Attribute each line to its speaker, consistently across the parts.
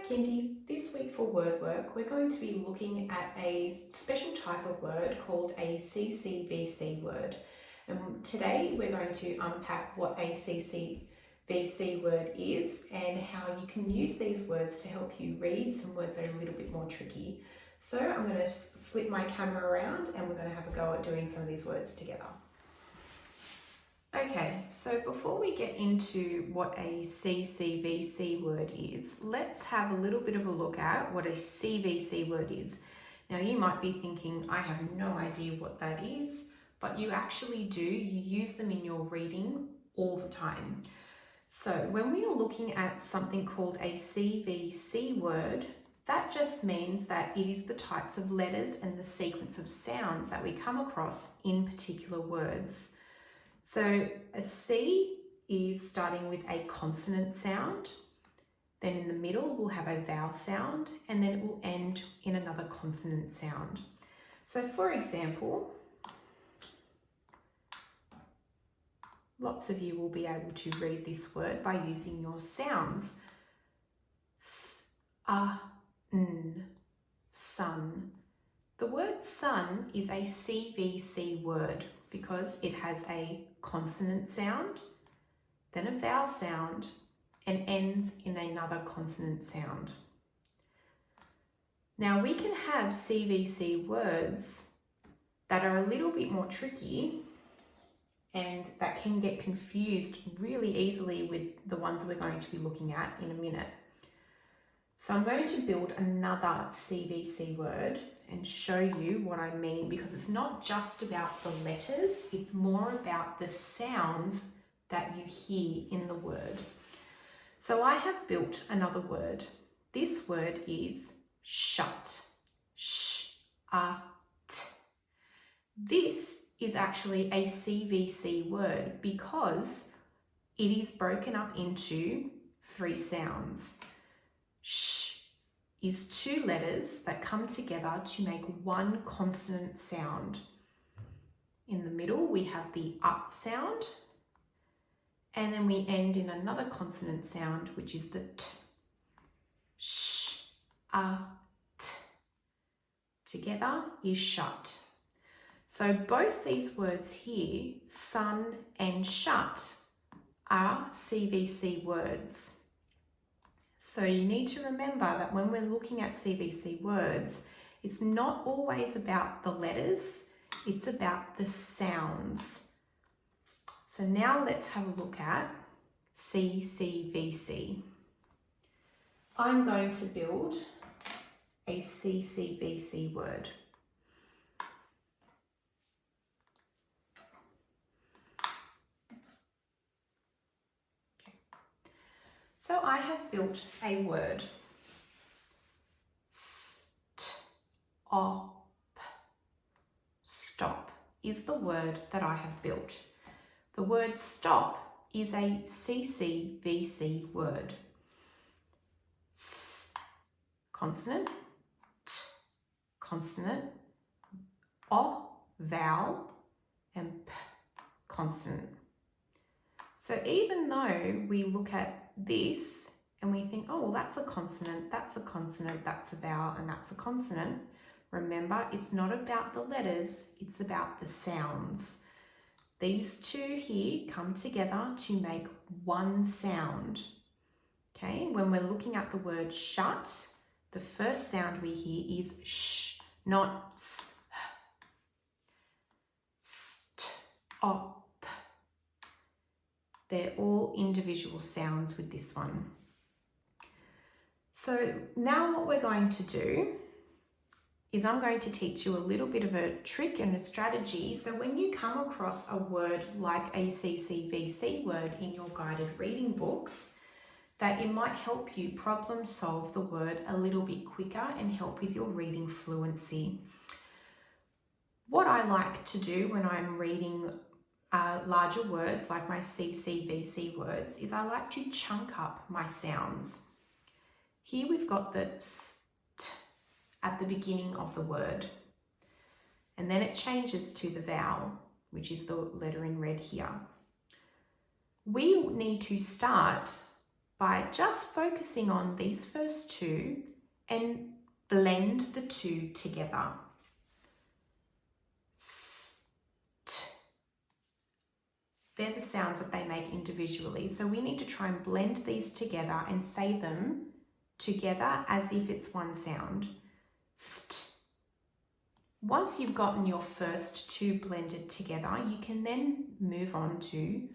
Speaker 1: Kindy. This week for word work, we're going to be looking at a special type of word called a CCVC word. And today we're going to unpack what a CCVC word is and how you can use these words to help you read some words that are a little bit more tricky. So I'm going to flip my camera around and we're going to have a go at doing some of these words together. Okay, so before we get into what a CCVC word is, let's have a little bit of a look at what a CVC word is. Now you might be thinking, I have no idea what that is, but you actually do. You use them in your reading all the time. So when we are looking at something called a CVC word, that just means that it is the types of letters and the sequence of sounds that we come across in particular words. So a C is starting with a consonant sound, then in the middle we'll have a vowel sound, and then it will end in another consonant sound. So for example, lots of you will be able to read this word by using your sounds. S, n, sun. The word sun is a CVC word because it has a consonant sound, then a vowel sound, and ends in another consonant sound. Now we can have CVC words that are a little bit more tricky and that can get confused really easily with the ones we're going to be looking at in a minute. So I'm going to build another CVC word and show you what I mean, because it's not just about the letters, it's more about the sounds that you hear in the word. So I have built another word. This word is shut. Sh-a-t. This is actually a CVC word because it is broken up into 3 sounds. Sh is 2 letters that come together to make one consonant sound. In the middle, we have the up sound, and then we end in another consonant sound, which is the t. Sh, a, t. Together is shut. So both these words here, sun and shut, are CVC words. So you need to remember that when we're looking at CVC words, it's not always about the letters, it's about the sounds. So now let's have a look at CCVC. I'm going to build a CCVC word. So I have built a word. Stop. Stop is the word that I have built. The word stop is a CCVC word. S, consonant, t, consonant, o, vowel, and p, consonant. So even though we look at this and we think, oh, well, that's a consonant, that's a consonant, that's a vowel, and that's a consonant. Remember, it's not about the letters, it's about the sounds. These 2 here come together to make one sound. Okay, when we're looking at the word shut, the first sound we hear is sh, not s. Stop. They're all individual sounds with this one. So now what we're going to do is I'm going to teach you a little bit of a trick and a strategy. So when you come across a word like a CCVC word in your guided reading books, that it might help you problem solve the word a little bit quicker and help with your reading fluency. What I like to do when I'm reading larger words like my CCVC words is I like to chunk up my sounds. Here we've got the st at the beginning of the word, and then it changes to the vowel, which is the letter in red here. We need to start by just focusing on these first two and blend the two together. St. They're the sounds that they make individually. So we need to try and blend these together and say them together as if it's one sound. St. Once you've gotten your first two blended together, you can then move on to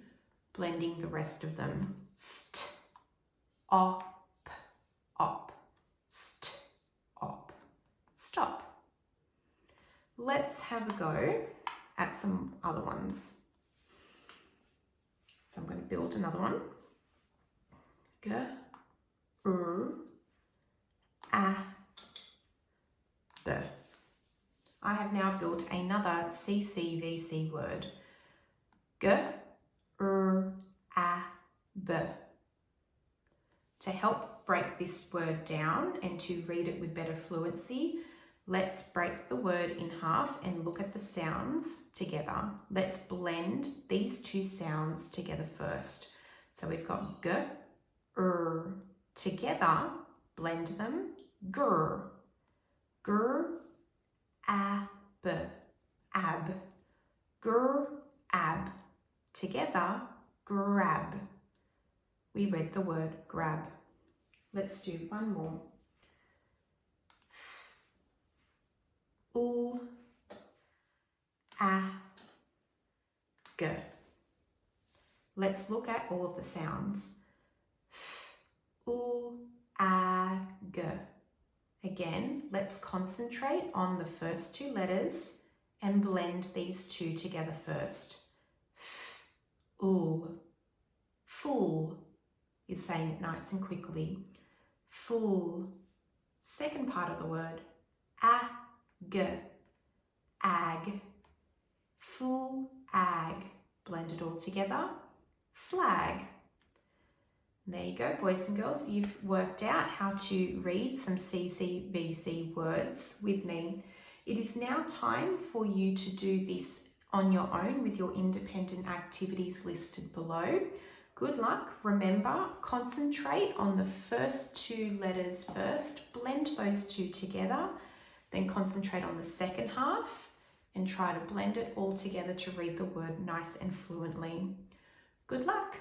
Speaker 1: blending the rest of them. St, op, op, st, op, stop. Let's have a go at some other ones. So I'm going to build another one. G, a, b. I have now built another CCVC word. G, a, b. To help break this word down and to read it with better fluency, let's break the word in half and look at the sounds together. Let's blend these two sounds together first. So we've got g, together, blend them, gr, ab, ab, ab, together, grab. We read the word grab. Let's do one more. G. Let's look at all of the sounds. G. Again, let's concentrate on the first two letters and blend these two together first. Full is saying it nice and quickly. Full. Second part of the word. Ag. Full ag. Blend it all together. Flag. There you go, boys and girls. You've worked out how to read some CCVC words with me. It is now time for you to do this on your own with your independent activities listed below. Good luck. Remember, concentrate on the first two letters first. Blend those two together. Then concentrate on the second half and try to blend it all together to read the word nice and fluently. Good luck.